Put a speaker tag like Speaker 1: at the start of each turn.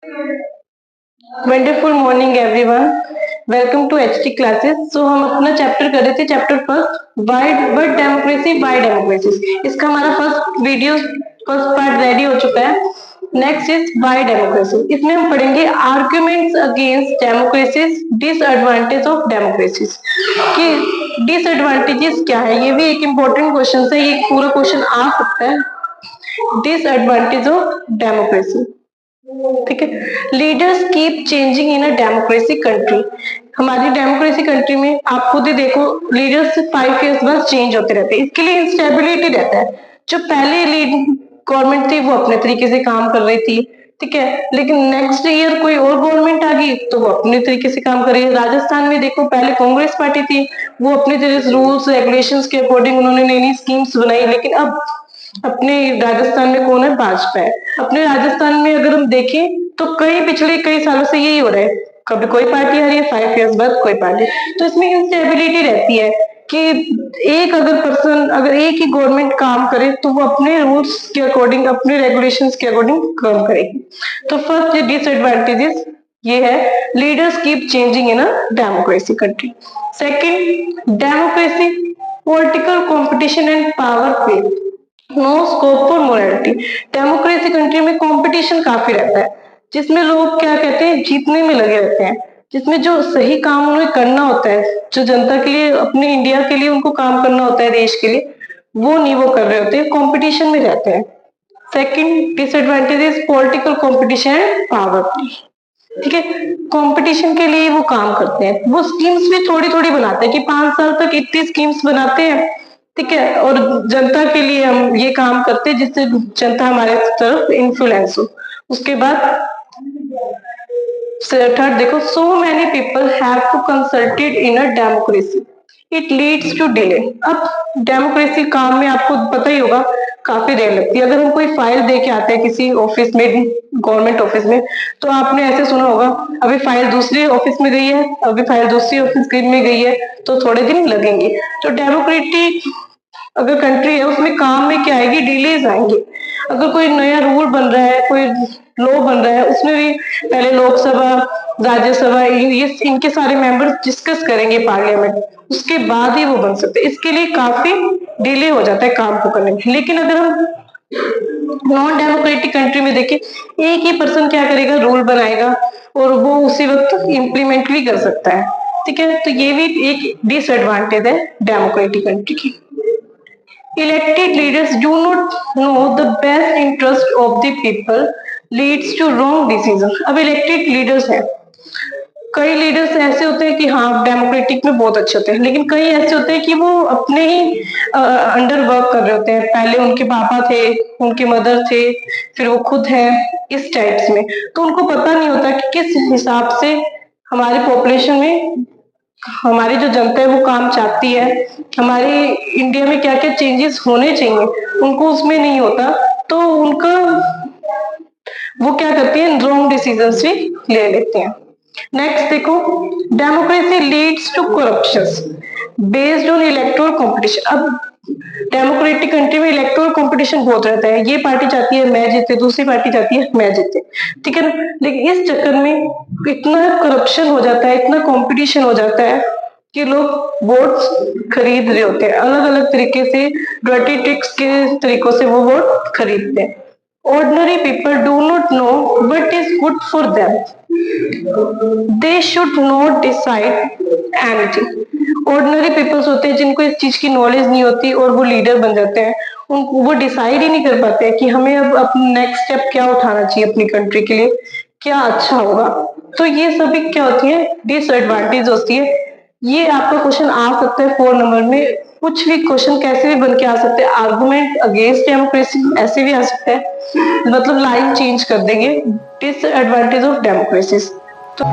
Speaker 1: Wonderful morning everyone, welcome to HT classes. So हम अपना chapter कर रहे थे, chapter first what democracy why democracy. इसका हमारा फर्स्ट पार्ट रेडी हो चुका है। Next is why democracy. इसमें हम पढ़ेंगे arguments against democracies, disadvantage of democracies कि डिसएडवांटेजेस क्या है। ये भी एक इम्पोर्टेंट क्वेश्चन है, ये पूरा क्वेश्चन आ सकता है। डिसएडवांटेज ऑफ डेमोक्रेसी, ठीक है। Leaders keep changing in a democracy country. हमारी डेमोक्रेसी कंट्री में आप खुद ही देखो, लीडर्स 5 ईयर्स बाद चेंज होते रहते हैं। इसके लिए इंस्टेबिलिटी रहता है। जो पहले लीड गवर्नमेंट थी वो अपने तरीके से काम कर रही थी, ठीक है, लेकिन नेक्स्ट ईयर कोई और गवर्नमेंट आ गई तो वो अपने तरीके से काम कर रही है। राजस्थान में देखो, पहले कांग्रेस पार्टी थी, वो अपने तरह से रूल्स रेगुलेशंस के अकॉर्डिंग उन्होंने नई नई स्कीम्स बनाई, लेकिन अब अपने राजस्थान में कौन है? भाजपा है। अपने राजस्थान में अगर हम देखें तो पिछले कई सालों से यही हो रहा है, कभी कोई पार्टी आ रही है, 5 ईयर्स बाद कोई पार्टी। तो इसमें इंस्टेबिलिटी रहती है कि अगर एक ही गवर्नमेंट काम करे तो वो अपने रूल्स के अकॉर्डिंग, अपने रेगुलेशंस के अकॉर्डिंग काम करेगी। तो फर्स्ट डिसएडवांटेजेस ये है, leaders keep changing in a democracy country. Second, democracy political competition and power play, no scope for morality. Democracy country में कंपटीशन काफी रहता है, जिसमें लोग क्या कहते हैं, जीतने में लगे रहते हैं, जिसमें जो सही काम उन्हें करना होता है, जो जनता के लिए, अपने इंडिया के लिए उनको काम करना होता है, देश के लिए, वो नहीं वो कर रहे होते, कंपटीशन में रहते हैं। Second disadvantage is political competition and power, ठीक है। कंपटीशन के लिए वो काम करते हैं, वो स्कीम्स भी थोड़ी थोड़ी बनाते हैं कि 5 साल तक इतनी स्कीम्स बनाते हैं, ठीक है, और जनता के लिए हम ये काम करते हैं जिससे जनता हमारे तरफ इन्फ्लुएंस हो। उसके बाद थर्ड देखो, so many people have to consulted in a democracy, it leads to delay. अब डेमोक्रेसी काम में आपको पता ही होगा काफी देर लगती है। अगर हम कोई फाइल दे के आते हैं किसी ऑफिस में, गवर्नमेंट ऑफिस में, तो आपने ऐसे सुना होगा, अभी फाइल दूसरी ऑफिस में गई है, अभी फाइल दूसरी ऑफिस में गई है, तो थोड़े दिन लगेंगे। तो डेमोक्रेटिक अगर कंट्री है, उसमें काम में क्या आएगी? डिलेज आएंगे। अगर कोई नया रूल बन रहा है, कोई लॉ बन रहा है, उसमें भी पहले लोकसभा, राज्यसभा, ये इनके सारे मेंबर्स डिस्कस करेंगे पार्लियामेंट, उसके बाद ही वो बन सकते हैं। इसके लिए काफी डिले हो जाता है काम को करने में। लेकिन अगर हम नॉन डेमोक्रेटिक कंट्री में देखें, एक ही पर्सन क्या करेगा? रूल बनाएगा और वो उसी वक्त इम्प्लीमेंट भी कर सकता है, ठीक है। तो ये भी एक डिसएडवांटेज है डेमोक्रेटिक कंट्री की। Elected leaders do not know the best interest of the people, leads to wrong decision। अब इलेक्टेड लीडर्स हैं, कई लीडर्स ऐसे होते हैं कि हाँ डेमोक्रेटिक में बहुत अच्छे होते हैं, लेकिन कई ऐसे होते हैं कि वो अपने ही अंडर वर्क कर रहे होते हैं। पहले उनके पापा थे, उनके मदर थे, फिर वो खुद है, इस टाइप्स में। तो उनको पता नहीं होता कि किस हिसाब से हमारे पॉपुलेशन में हमारी जो जनता है वो काम चाहती है, हमारे इंडिया में क्या क्या चेंजेस होने चाहिए, उनको उसमें नहीं होता। तो उनका वो क्या करती है? रॉन्ग डिसीजन भी ले लेते हैं। नेक्स्ट देखो, democracy leads to corruption based on electoral competition. अब डेमोक्रेटिक कंट्री में इलेक्टोरल कंपटीशन बहुत रहता है, ये पार्टी चाहती है मैं जीते, दूसरी पार्टी चाहती है मैं जीते, ठीक है ना। लेकिन इस चक्कर में इतना करप्शन हो जाता है, इतना कंपटीशन हो जाता है कि लोग वोट्स खरीद रहे होते हैं, अलग अलग तरीके से, डर्टी ट्रिक्स के तरीकों से वो वोट खरीदते हैं। Ordinary people do not know what is good for them. They should not decide anything. Ordinary peoples होते हैं जिनको इस चीज की नॉलेज नहीं होती और वो लीडर बन जाते हैं, वो डिसाइड ही नहीं कर पाते हैं कि हमें अब अपना नेक्स्ट स्टेप क्या उठाना चाहिए अपनी कंट्री के लिए, क्या अच्छा होगा। तो ये सभी क्या होती है? डिसएडवांटेज होती है। ये आपका क्वेश्चन आ सकता है 4 नंबर में, कुछ भी क्वेश्चन कैसे भी बन के आ सकते हैं। आर्गुमेंट अगेंस्ट डेमोक्रेसी ऐसे भी आ सकता है, मतलब लाइन चेंज कर देंगे, डिसएडवांटेज ऑफ डेमोक्रेसी। तो